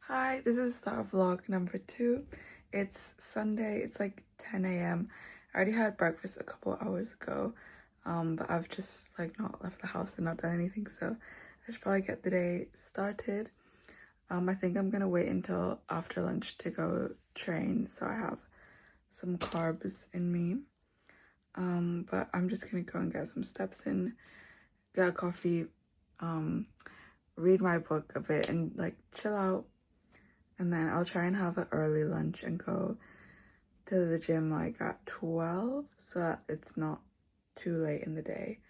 Hi, this is Star Vlog number 2. It's Sunday, it's like 10 a.m. I already had breakfast a couple hours ago, but I've just like not left the house and not done anything, so I should probably get the day started. I think I'm gonna wait until after lunch to go train, so I have some carbs in me. But I'm just gonna go and get some steps in, get a coffee, read my book a bit and like chill out. And then I'll try and have an early lunch and go to the gym like at 12 so that it's not too late in the day.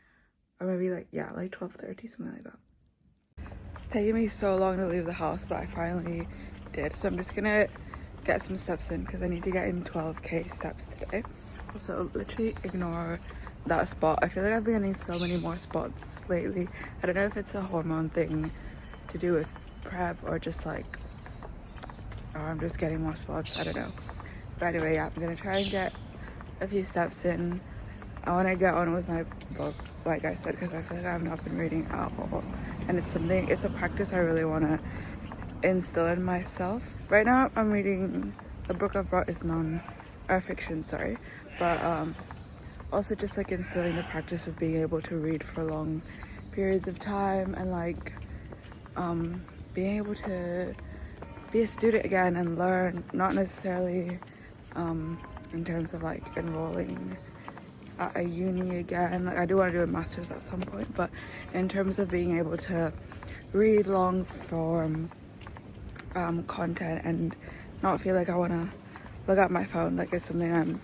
Or maybe like 12:30, something like that. It's taking me so long to leave the house, but I finally did. So I'm just gonna get some steps in because I need to get in 12k steps today. So literally ignore that spot. I feel like I've been getting so many more spots lately. I don't know if it's a hormone thing to do with prep or just like, or I'm just getting more spots, I don't know. But anyway, I'm gonna try and get a few steps in. I want to get on with my book, like I said, because I feel like I've not been reading at all. And it's a practice I really want to instill in myself. Right now, I'm reading, the book I've brought is fiction, sorry. But also just like instilling the practice of being able to read for long periods of time and like being able to be a student again and learn, not necessarily in terms of like enrolling at a uni again. Like I do want to do a master's at some point, but in terms of being able to read long form content and not feel like I want to look at my phone, like it's something I'm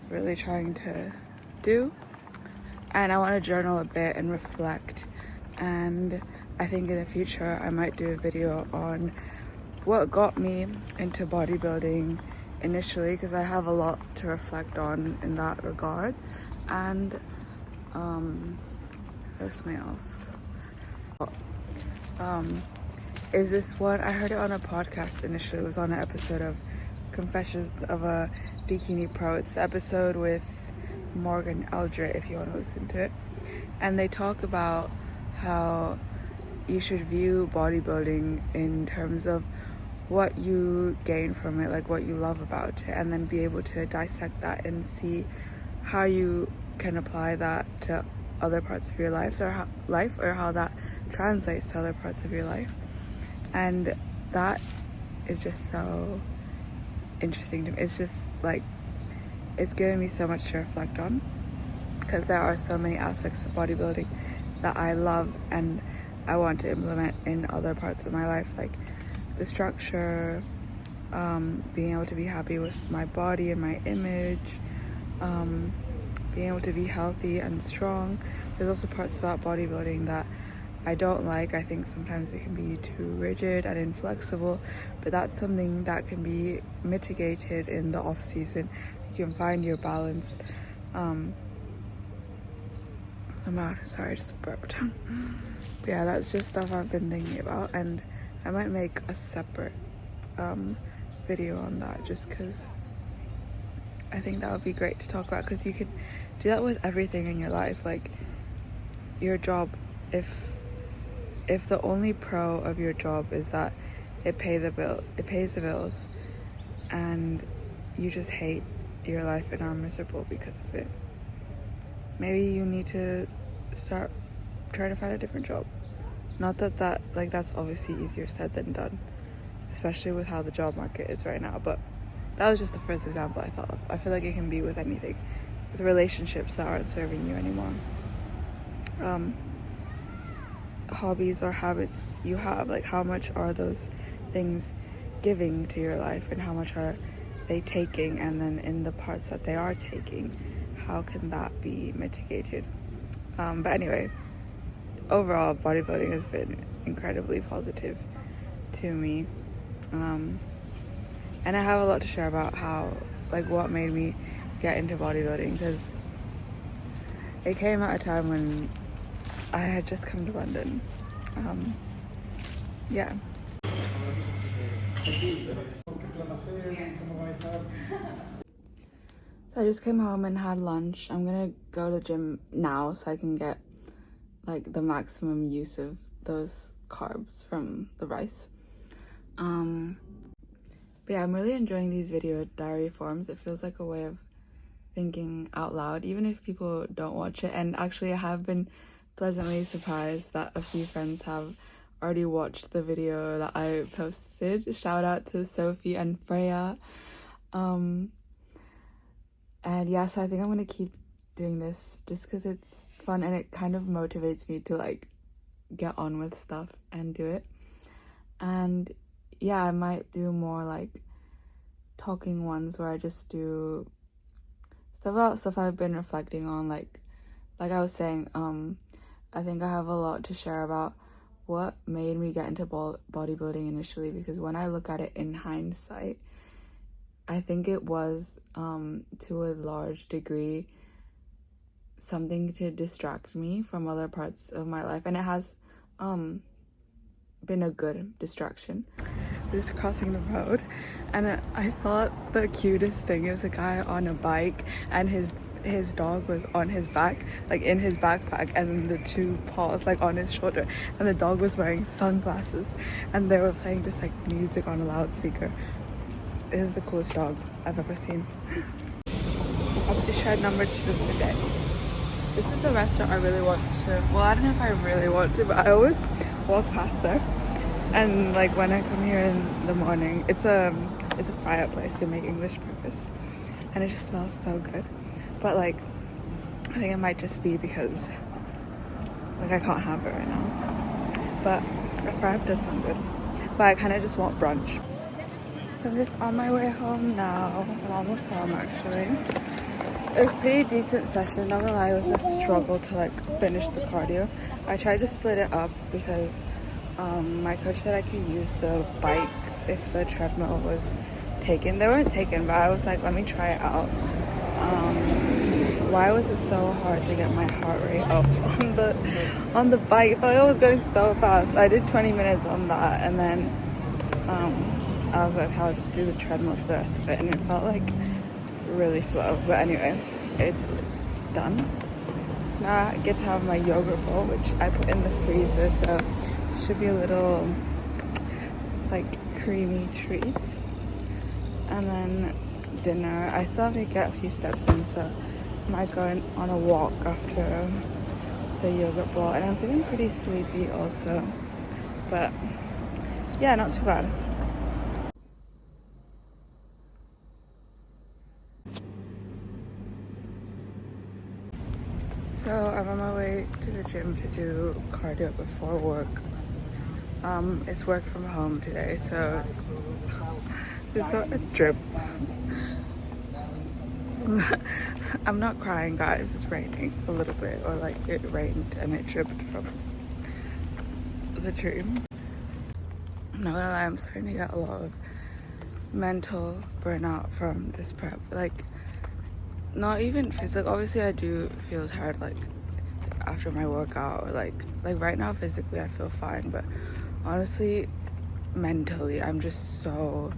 really trying to do. And I want to journal a bit and reflect, and I think in the future I might do a video on what got me into bodybuilding initially, because I have a lot to reflect on in that regard. And there's something else. Is this one, I heard it on a podcast initially. It was on an episode of Confessions of a Bikini Pro. It's the episode with Morgan Eldred, if you want to listen to it. And they talk about how you should view bodybuilding in terms of what you gain from it, like what you love about it, and then be able to dissect that and see how you can apply that to other parts of your life, or how that translates to other parts of your life. And that is just so interesting to me. It's just like, it's given me so much to reflect on, because there are so many aspects of bodybuilding that I love and I want to implement in other parts of my life, like the structure, being able to be happy with my body and my image, being able to be healthy and strong. There's also parts about bodybuilding that I don't like. I think sometimes it can be too rigid and inflexible, but that's something that can be mitigated in the off season. You can find your balance. I'm out, sorry, I just burped. But yeah, that's just stuff I've been thinking about, and I might make a separate video on that, just because I think that would be great to talk about, because you could do that with everything in your life. Like your job, if the only pro of your job is that it pays the bills, and you just hate your life and are miserable because of it, maybe you need to start trying to find a different job. Not that that's obviously easier said than done, especially with how the job market is right now, but that was just the first example I thought of. I feel like it can be with anything, with relationships that aren't serving you anymore, hobbies or habits you have, like how much are those things giving to your life and how much are they taking, and then in the parts that they are taking, how can that be mitigated? But anyway, overall bodybuilding has been incredibly positive to me, and I have a lot to share about how, like, what made me get into bodybuilding, because it came at a time when I had just come to London. Yeah. So I just came home and had lunch. I'm gonna go to the gym now so I can get like the maximum use of those carbs from the rice. But yeah, I'm really enjoying these video diary forms. It feels like a way of thinking out loud, even if people don't watch it. And actually, I have been pleasantly surprised that a few friends have already watched the video that I posted. Shout out to Sophie and Freya. And yeah, so I think I'm gonna keep doing this just because it's fun and it kind of motivates me to like get on with stuff and do it. And yeah, I might do more like talking ones where I just do stuff about stuff I've been reflecting on, like I was saying, I think I have a lot to share about what made me get into bodybuilding initially, because when I look at it in hindsight, I think it was to a large degree something to distract me from other parts of my life, and it has been a good distraction. Just crossing the road, and I saw the cutest thing. It was a guy on a bike, and his dog was on his back, like in his backpack, and the two paws like on his shoulder, and the dog was wearing sunglasses, and they were playing just like music on a loudspeaker. It is the coolest dog I've ever seen. Up to shed number 2 of the day. This is the restaurant I really want to, well, I don't know if I really want to, but I always walk past there. And like when I come here in the morning, it's a fireplace. They make English breakfast, and it just smells so good. But like, I think it might just be because like I can't have it right now. But a fry does sound good. But I kind of just want brunch. So I'm just on my way home now. I'm almost home actually. It was a pretty decent session. Not gonna lie, it was a struggle to like finish the cardio. I tried to split it up because my coach said I could use the bike if the treadmill was taken. They weren't taken, but I was like, let me try it out. Why was it so hard to get my heart rate up on the bike? I felt like I was going so fast. I did 20 minutes on that, and then I was like, I'll just do the treadmill for the rest of it, and it felt like really slow. But anyway, it's done. So now I get to have my yogurt bowl, which I put in the freezer, so should be a little like creamy treat. And then dinner, I still have to get a few steps in, so I might go on a walk after the yogurt bowl. And I'm feeling pretty sleepy also, but yeah, not too bad. So I'm on my way to the gym to do cardio before work. It's work from home today, so just got a drip. I'm not crying, guys. It's raining a little bit, or like it rained and it dripped from the dream. I'm not gonna lie, I'm starting to get a lot of mental burnout from this prep. Like, not even physical. Obviously, I do feel tired, like after my workout, or like right now physically I feel fine, but honestly, mentally, I'm just so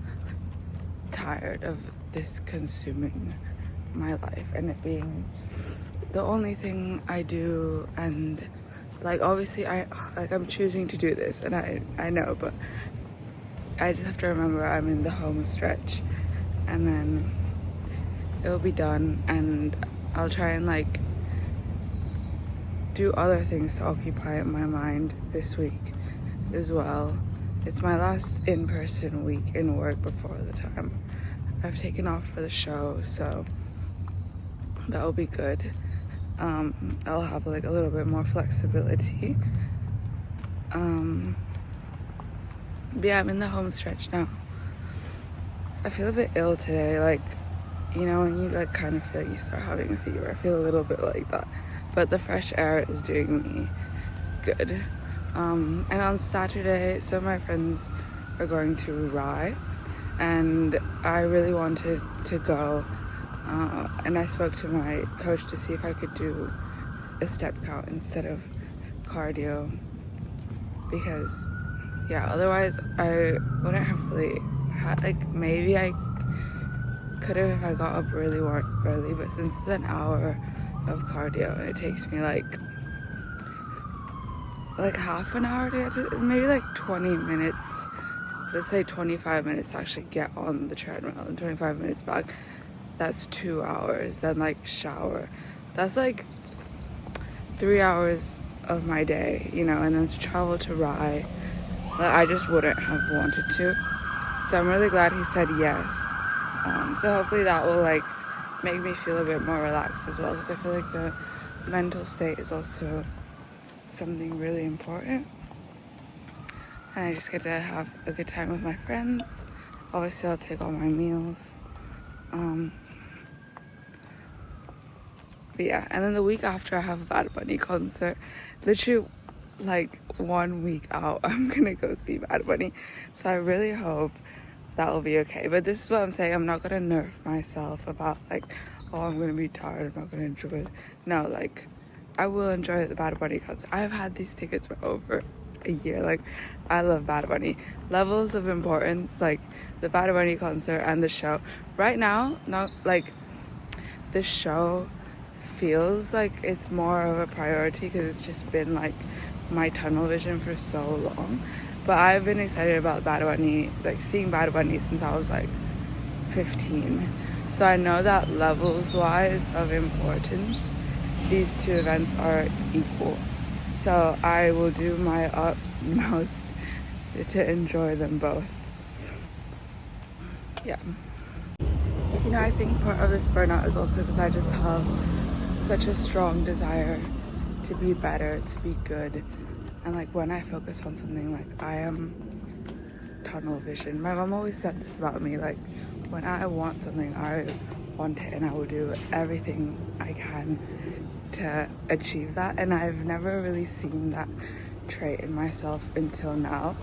tired of this consuming my life and it being the only thing I do. And like, obviously I'm choosing to do this, and I know, but I just have to remember I'm in the home stretch, and then it'll be done, and I'll try and like do other things to occupy my mind this week as well. It's my last in-person week in work before the time I've taken off for the show, so that will be good. I'll have like a little bit more flexibility. But yeah, I'm in the home stretch now. I feel a bit ill today, like, you know, when you like kind of feel like you start having a fever. I feel a little bit like that, but the fresh air is doing me good. And on Saturday, some of my friends are going to Rye, and I really wanted to go, and I spoke to my coach to see if I could do a step count instead of cardio, because yeah, otherwise I wouldn't have really had, like, maybe I could have if I got up really early, but since it's an hour of cardio and it takes me like half an hour to get to, maybe like 20 minutes let's say 25 minutes to actually get on the treadmill and 25 minutes back, that's 2 hours. Then like shower, that's like 3 hours of my day, you know, and then to travel to Rye, that I just wouldn't have wanted to. So I'm really glad he said yes. So hopefully that will like make me feel a bit more relaxed as well, because I feel like the mental state is also something really important. And I just get to have a good time with my friends. Obviously I'll take all my meals. But yeah, and then the week after I have a Bad Bunny concert. Literally like 1 week out, I'm gonna go see Bad Bunny. So I really hope that will be okay. But this is what I'm saying, I'm not gonna nerve myself about like, oh, I'm gonna be tired, I'm not gonna enjoy it. No, like, I will enjoy the Bad Bunny concert. I've had these tickets for over a year. Like, I love Bad Bunny. Levels of importance, like the Bad Bunny concert and the show. Right now, not like the show feels like it's more of a priority because it's just been like my tunnel vision for so long. But I've been excited about Bad Bunny, like seeing Bad Bunny since I was like 15. So I know that levels wise of importance, these two events are equal. So I will do my utmost to enjoy them both. Yeah. You know, I think part of this burnout is also because I just have such a strong desire to be better, to be good. And like when I focus on something, like I am tunnel vision. My mom always said this about me, like when I want something, I want it and I will do everything I can to achieve that. And I've never really seen that trait in myself until now.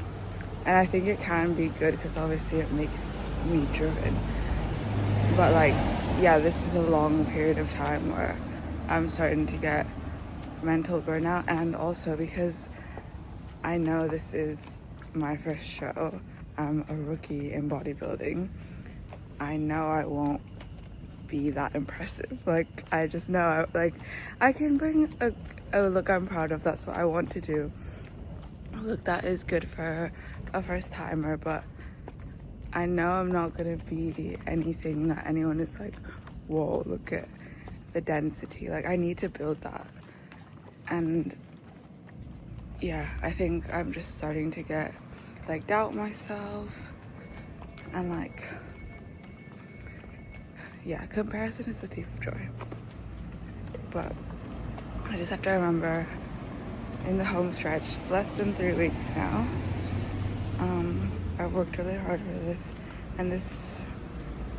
And I think it can be good because obviously it makes me driven. But like, yeah, this is a long period of time where I'm starting to get mental burnout, and also because I know this is my first show. I'm a rookie in bodybuilding. I know I won't be that impressive. Like, I just know I can bring a look I'm proud of. That's what I want to do. A look that is good for a first timer, but I know I'm not gonna be anything that anyone is like, whoa, look at the density. Like, I need to build that. And yeah, I think I'm just starting to get like doubt myself, and like, yeah, comparison is the thief of joy. But I just have to remember, in the home stretch, less than 3 weeks now, I've worked really hard for this, and this,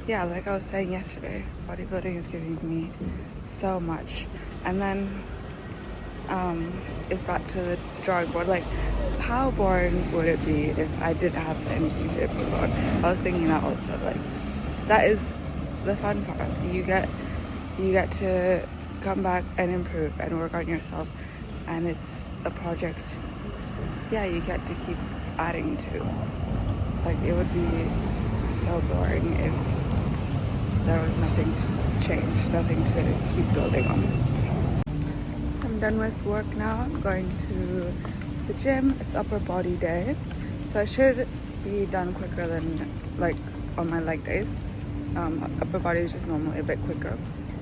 yeah, like I was saying yesterday, bodybuilding is giving me so much. And then it's back to the drawing board. Like, how boring would it be if I didn't have anything to improve on? I was thinking that also, like, that is the fun part. You get to come back and improve and work on yourself, and it's a project, yeah, you get to keep adding to. Like, it would be so boring if there was nothing to change, nothing to keep building on. So I'm done with work now. I'm going to the gym. It's upper body day, so I should be done quicker than like on my leg days. Upper body is just normally a bit quicker,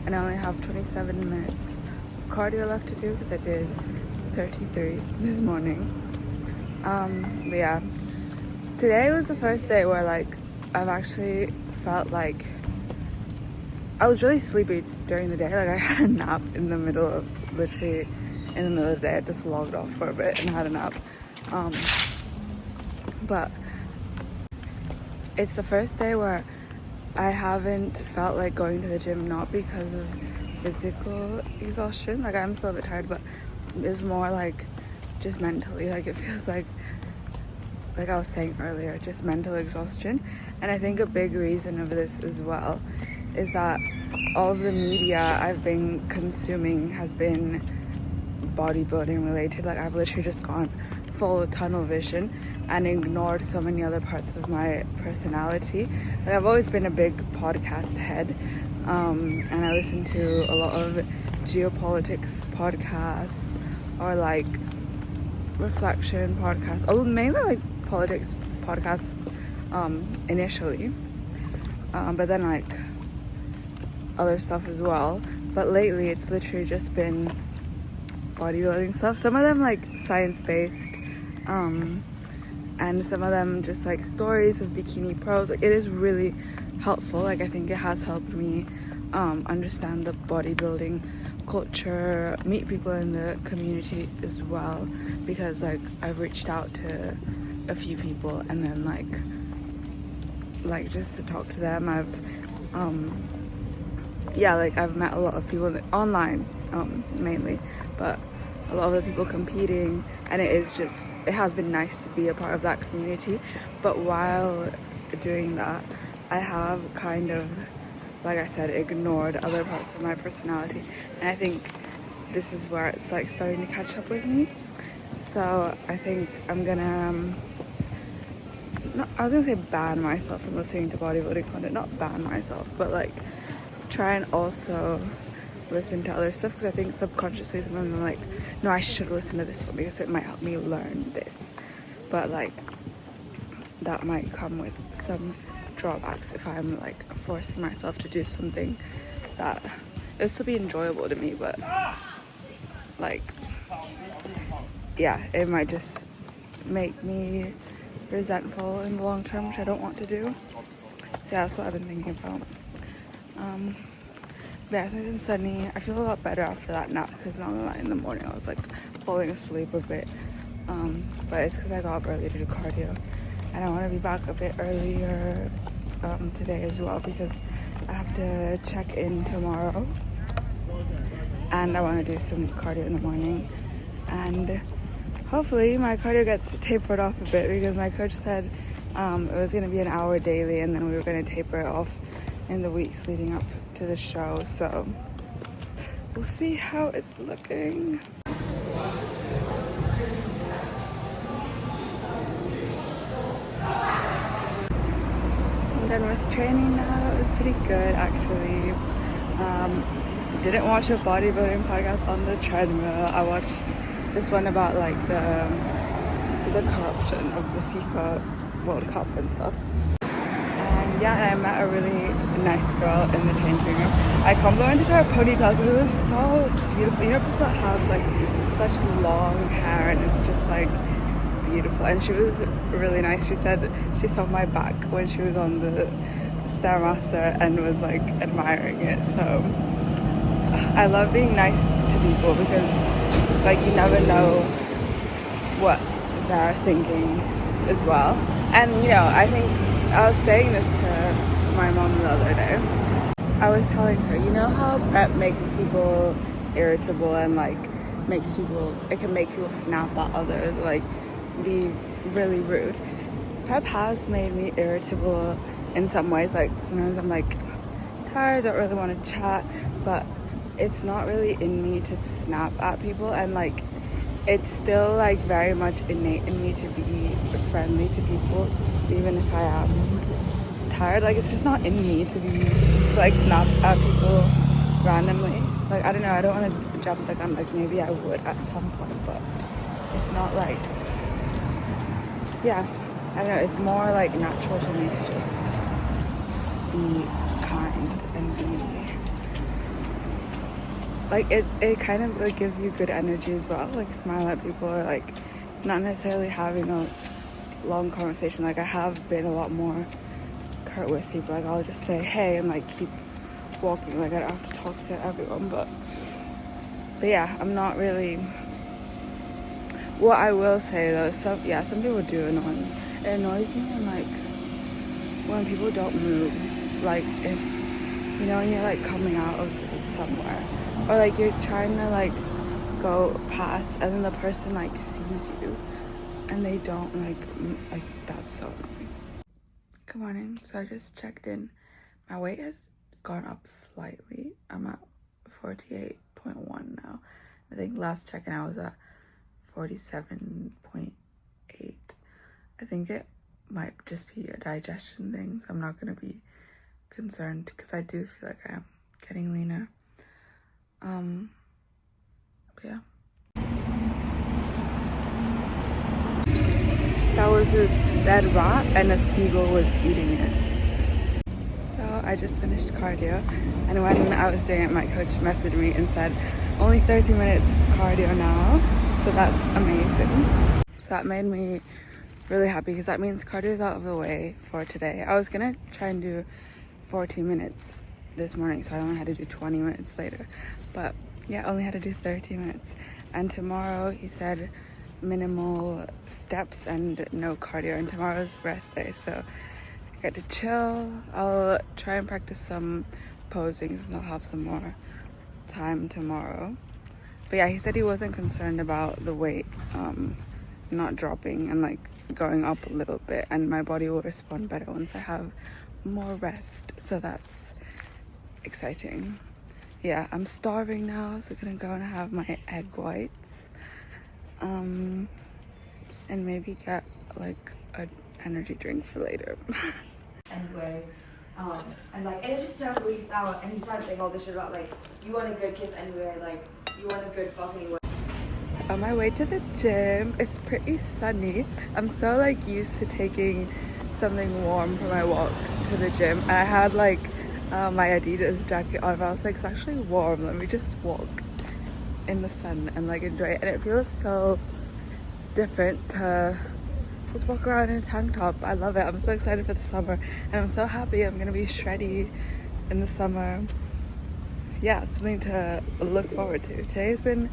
and I only have 27 minutes of cardio left to do because I did 33 this morning. But yeah, today was the first day where like I've actually felt like I was really sleepy during the day. Like, I had a nap in the middle of, literally in the middle of the day. I just logged off for a bit and had a nap. But it's the first day where I haven't felt like going to the gym, not because of physical exhaustion. Like, I'm still a bit tired, but it's more like just mentally. Like, it feels like I was saying earlier, just mental exhaustion. And I think a big reason of this as well is that all of the media I've been consuming has been bodybuilding related. Like, I've literally just gone full tunnel vision and ignored so many other parts of my personality. Like, I've always been a big podcast head, and I listen to a lot of geopolitics podcasts or like reflection podcasts, mainly like politics podcasts initially, but then like other stuff as well. But lately it's literally just been bodybuilding stuff. Some of them like science-based, and some of them just like stories of bikini pros. Like, it is really helpful. Like, I think it has helped me understand the bodybuilding culture, meet people in the community as well, because like I've reached out to a few people and then like just to talk to them. I've I've met a lot of people online, mainly, but a lot of the people competing, and it has been nice to be a part of that community. But while doing that, I have kind of, like I said, ignored other parts of my personality, and I think this is where it's like starting to catch up with me. So I think I'm gonna I was gonna say ban myself from listening to bodybuilding content, not ban myself, but like try and also listen to other stuff, because I think subconsciously sometimes I'm like, no, I should listen to this one because it might help me learn this, but like that might come with some drawbacks if I'm like forcing myself to do something that it'll still be enjoyable to me, but like, yeah, it might just make me resentful in the long term, which I don't want to do. So yeah, that's what I've been thinking about. Yeah, it's nice and sunny. I feel a lot better after that nap, because not gonna lie, in the morning I was like falling asleep a bit, but it's because I got up early to do cardio, and I want to be back a bit earlier today as well, because I have to check in tomorrow, and I want to do some cardio in the morning, and hopefully my cardio gets tapered off a bit, because my coach said it was going to be an hour daily, and then we were going to taper it off in the weeks leading up to the show. So we'll see how it's looking. I'm done with training now. It was pretty good, actually. Didn't watch a bodybuilding podcast on the treadmill. I watched this one about like the corruption of the FIFA World Cup and stuff. And yeah, I met a really nice girl in the changing room. I complimented her ponytail because it was so beautiful. You know, people that have like such long hair, and it's just like beautiful. And she was really nice. She said she saw my back when she was on the Stairmaster and was like admiring it. So I love being nice to people, because like you never know what they're thinking as well. And you know, I think I was saying this to my mom the other day. I was telling her, you know how prep makes people irritable and like it can make people snap at others, like be really rude. Prep has made me irritable in some ways. Like sometimes I'm like tired, don't really want to chat, but it's not really in me to snap at people, and like it's still like very much innate in me to be friendly to people, even if I am tired. Like it's just not in me to like snap at people randomly. Like I don't know, I don't want to jump the gun. Like maybe I would at some point, but it's not like, yeah, I don't know, it's more like natural to me to just be kind and be like, it kind of like gives you good energy as well. Like smile at people, or like not necessarily having a long conversation. Like I have been a lot more curt with people. Like I'll just say hey and like keep walking. Like I don't have to talk to everyone, but yeah, I'm not really. What I will say though, some people do annoy me. It annoys me when like when people don't move. Like if you know, when you're like coming out of somewhere, or like you're trying to like go past, and then the person like sees you and they don't like that's so annoying. Good morning. So I just checked in. My weight has gone up slightly. I'm at 48.1 now. I think last check-in I was at 47.8. I think it might just be a digestion thing, so I'm not gonna be concerned, because I do feel like I am getting leaner. But yeah. that was a dead rat and a seagull was eating it. So I just finished cardio, and when I was doing it, my coach messaged me and said only 30 minutes cardio now, so that's amazing. So that made me really happy because that means cardio is out of the way for today. I was gonna try and do 14 minutes this morning, so I only had to do 20 minutes later, but yeah, I only had to do 30 minutes. And tomorrow he said minimal steps and no cardio, and tomorrow's rest day, so I get to chill. I'll try and practice some posings and I'll have some more time tomorrow. But yeah, he said he wasn't concerned about the weight not dropping and like going up a little bit, and my body will respond better once I have more rest, so that's exciting. Yeah, I'm starving now, so I'm gonna go and have my egg whites and maybe get like an energy drink for later. Anyway, and like it just started really sour, and he started saying all this shit about like, you want a good kiss anyway, like you want a good fucking anyway. On my way to the gym, it's pretty sunny. I'm so like used to taking something warm for my walk to the gym, and I had like my Adidas jacket on, but I was like, it's actually warm, let me just walk in the sun and like enjoy it. And it feels so different to just walk around in a tank top. I love it. I'm so excited for the summer, and I'm so happy I'm gonna be shreddy in the summer. Yeah, it's something to look forward to. Today's been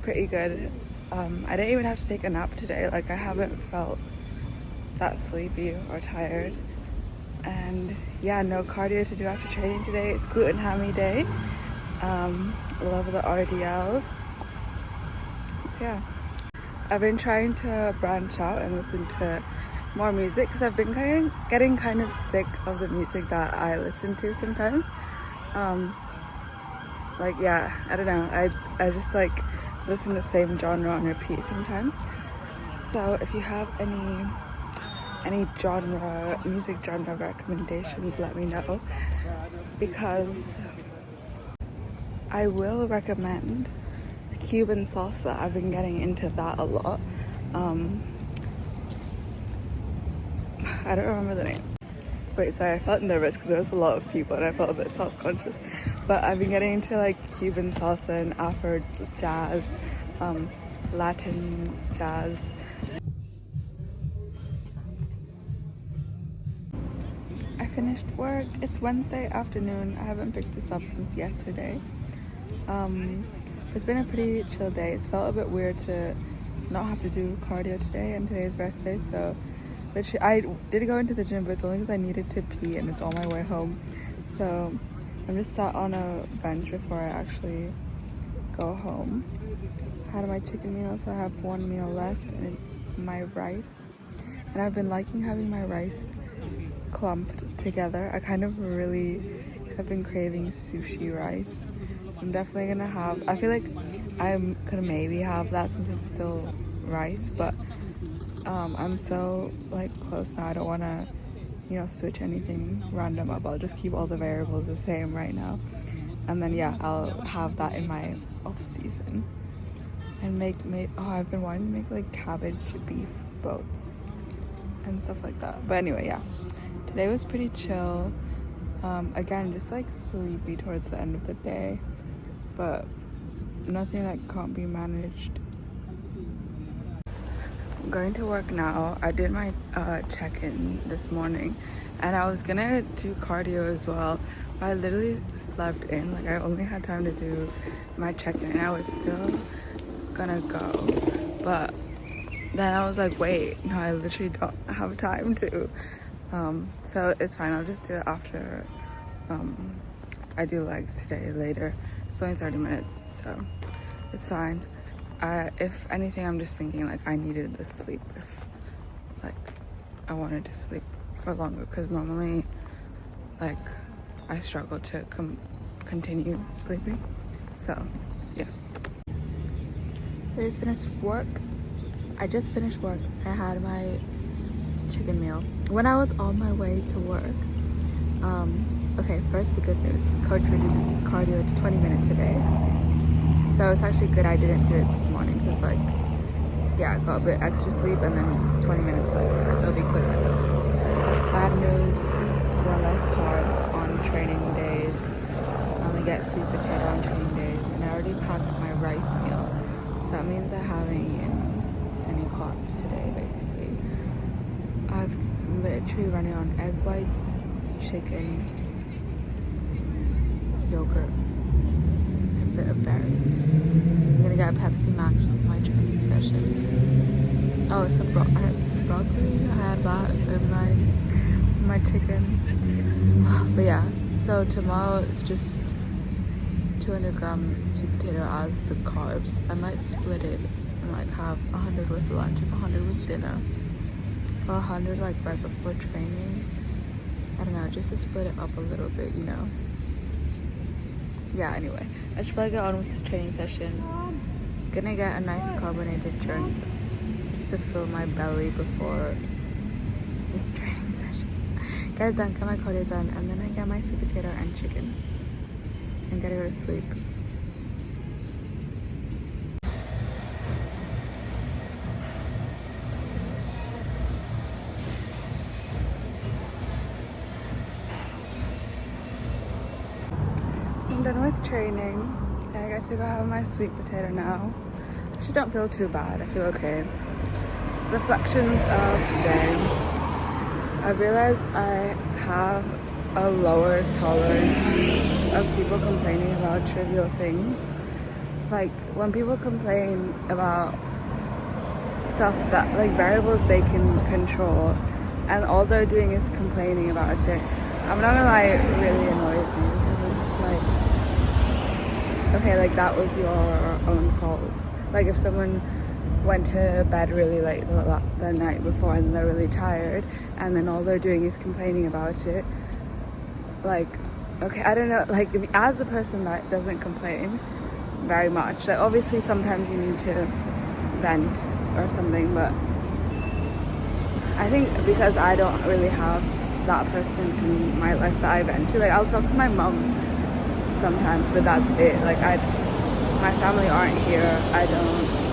pretty good. I didn't even have to take a nap today. Like, I haven't felt that sleepy or tired. And yeah, no cardio to do after training today. It's gluten hammy day. Love the RDLs. So yeah, I've been trying to branch out and listen to more music because I've been getting kind of sick of the music that I listen to sometimes. Like, yeah, I don't know, I just like listen to the same genre on repeat sometimes. So if you have any music genre recommendations, let me know, because I will recommend the Cuban salsa. I've been getting into that a lot. I don't remember the name. Wait, sorry, I felt nervous because there was a lot of people and I felt a bit self-conscious. But I've been getting into like Cuban salsa and Afro jazz, Latin jazz. I finished work. It's Wednesday afternoon. I haven't picked this up since yesterday. It's been a pretty chill day. It's felt a bit weird to not have to do cardio today, and today's rest day, so literally I did go into the gym, but it's only because I needed to pee and it's on my way home. So I'm just sat on a bench before I actually go home. I had my chicken meal, so I have one meal left, and it's my rice. And I've been liking having my rice clumped together. I kind of really have been craving sushi rice. I'm definitely gonna have, I feel like I'm gonna maybe have that since it's still rice, but I'm so like close now. I don't want to, switch anything random up. I'll just keep all the variables the same right now, and then yeah, I'll have that in my off season. And I've been wanting to make like cabbage beef boats and stuff like that. But anyway, yeah, today was pretty chill. Again, just like sleepy towards the end of the day, but nothing that can't be managed. I'm going to work now. I did my check-in this morning, and I was gonna do cardio as well, but I literally slept in. Like, I only had time to do my check-in, and I was still gonna go, but then I was like, wait, no, I literally don't have time to. So it's fine. I'll just do it after I do legs today later. It's only 30 minutes, so it's fine. If anything, I'm just thinking like I needed the sleep if like I wanted to sleep for longer, because normally like I struggle to continue sleeping. So yeah. I just finished work. I had my chicken meal when I was on my way to work. Okay, first the good news. Coach reduced cardio to 20 minutes a day. So it's actually good I didn't do it this morning, because like yeah, I got a bit extra sleep and then it's 20 minutes late. It'll be quick. Bad news, one less carb on training days. I only get sweet potato on training days, and I already packed my rice meal. So that means I haven't eaten any carbs today, basically. I've literally running on egg whites, chicken, yogurt, and a bit of berries. I'm gonna get a Pepsi Max before my training session. Oh, I had some broccoli. I had that in my chicken. But yeah, so tomorrow it's just 200-gram sweet potato as the carbs. I might split it and like have 100 with lunch and 100 with dinner, or 100 like right before training. I don't know, just to split it up a little bit, you know. Yeah, anyway, I should probably get on with this training session. Gonna get a nice carbonated drink just to fill my belly before this training session. Get it done, get my cardio done, and then I get my sweet potato and chicken and gotta go to sleep. So I'm done with training, and I get to go have my sweet potato now. Actually don't feel too bad, I feel okay. Reflections of today. I realized I have a lower tolerance of people complaining about trivial things. Like when people complain about stuff that, like variables they can control, and all they're doing is complaining about it, I'm not gonna lie, it really annoys me, because it's like, okay, like that was your own fault. Like if someone went to bed really late the night before and they're really tired, and then all they're doing is complaining about it, like, okay, I don't know, like as a person that doesn't complain very much, like obviously sometimes you need to vent or something, but I think because I don't really have that person in my life that I vent to, like I'll talk to my mom sometimes, but that's it. Like my family aren't here. I don't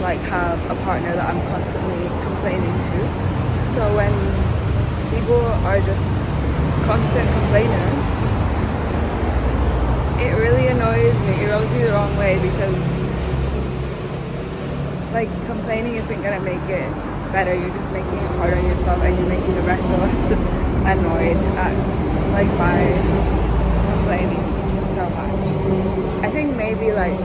like have a partner that I'm constantly complaining to. So when people are just constant complainers, it really annoys me. It rubs me the wrong way, because like complaining isn't gonna make it better. You're just making it hard on yourself, and you're making the rest of us annoyed at like by complaining so much. I think maybe like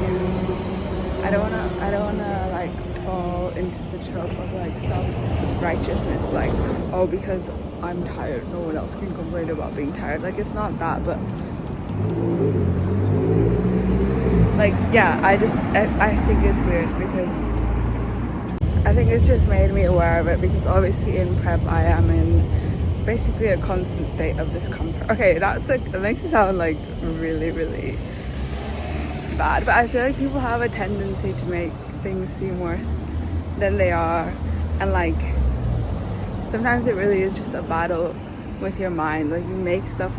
I don't wanna like fall into the trope of like self-righteousness, like, oh, because I'm tired, no one else can complain about being tired. Like it's not that, but like yeah, I think it's weird, because I think it's just made me aware of it, because obviously in prep I am in basically a constant state of discomfort. Okay, that's like, that makes it sound like really, really bad, but I feel like people have a tendency to make things seem worse than they are, and like sometimes it really is just a battle with your mind. Like you make stuff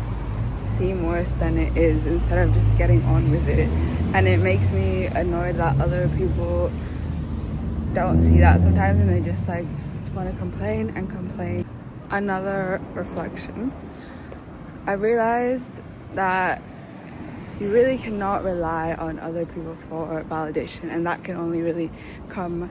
seem worse than it is instead of just getting on with it, and it makes me annoyed that other people don't see that sometimes, and they just like want to complain and complain. Another reflection, I realized that you really cannot rely on other people for validation, and that can only really come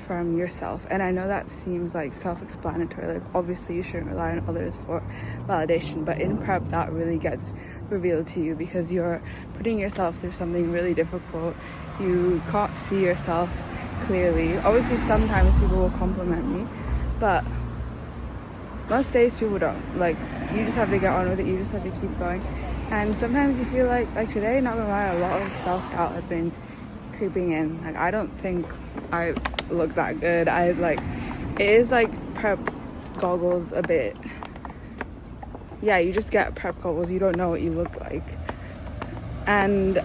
from yourself. And I know that seems like self-explanatory, like obviously you shouldn't rely on others for validation, but in prep that really gets revealed to you, because you're putting yourself through something really difficult. You can't see yourself clearly. Obviously sometimes people will compliment me, but most days people don't. Like you just have to get on with it, you just have to keep going. And sometimes you feel like today, not gonna lie, a lot of self-doubt has been creeping in. Like I don't think I look that good. It is like prep goggles a bit. Yeah, you just get prep goggles, you don't know what you look like. And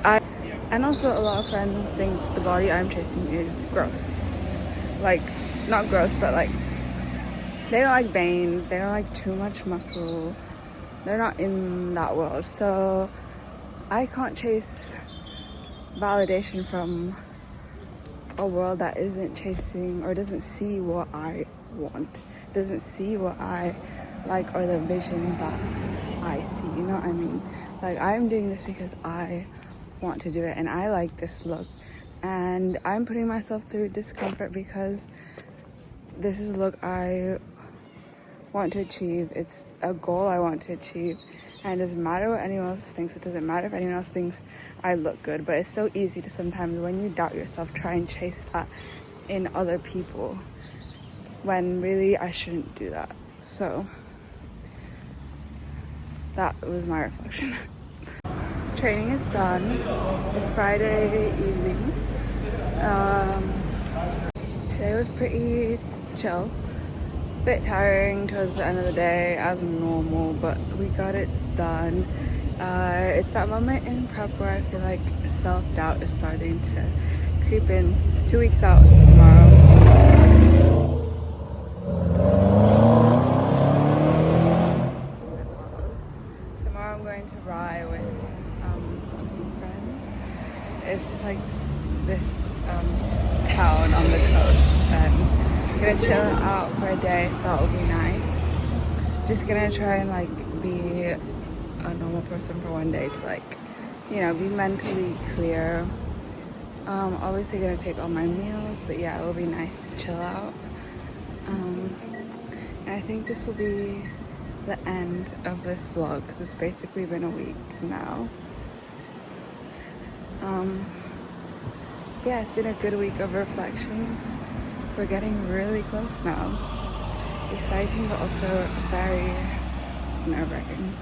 also a lot of friends think the body I'm chasing is gross. Like, not gross, but like, they don't like veins, they don't like too much muscle. They're not in that world. So I can't chase validation from a world that isn't chasing or doesn't see what I want, doesn't see what I like or the vision that I see, you know what I mean? Like, I'm doing this because I want to do it and I like this look, and I'm putting myself through discomfort because this is a look I want to achieve. It's a goal I want to achieve, and it doesn't matter what anyone else thinks. It doesn't matter if anyone else thinks I look good, but it's so easy to sometimes, when you doubt yourself, try and chase that in other people when really I shouldn't do that. So that was my reflection. Training is done. It's Friday evening. Today was pretty chill. Bit tiring towards the end of the day as normal, but we got it done. It's that moment in prep where I feel like self-doubt is starting to creep in. 2 weeks out tomorrow. Tomorrow I'm going to Rye with a few friends. It's just like this town on the coast, and I'm gonna chill out for a day, so that'll be nice. Just gonna try and like be a normal person for one day to like, you know, be mentally clear. Obviously gonna take all my meals, but yeah, it will be nice to chill out. And I think this will be the end of this vlog because it's basically been a week now. Yeah, it's been a good week of reflections. We're getting really close now. Exciting, but also very nerve-wracking.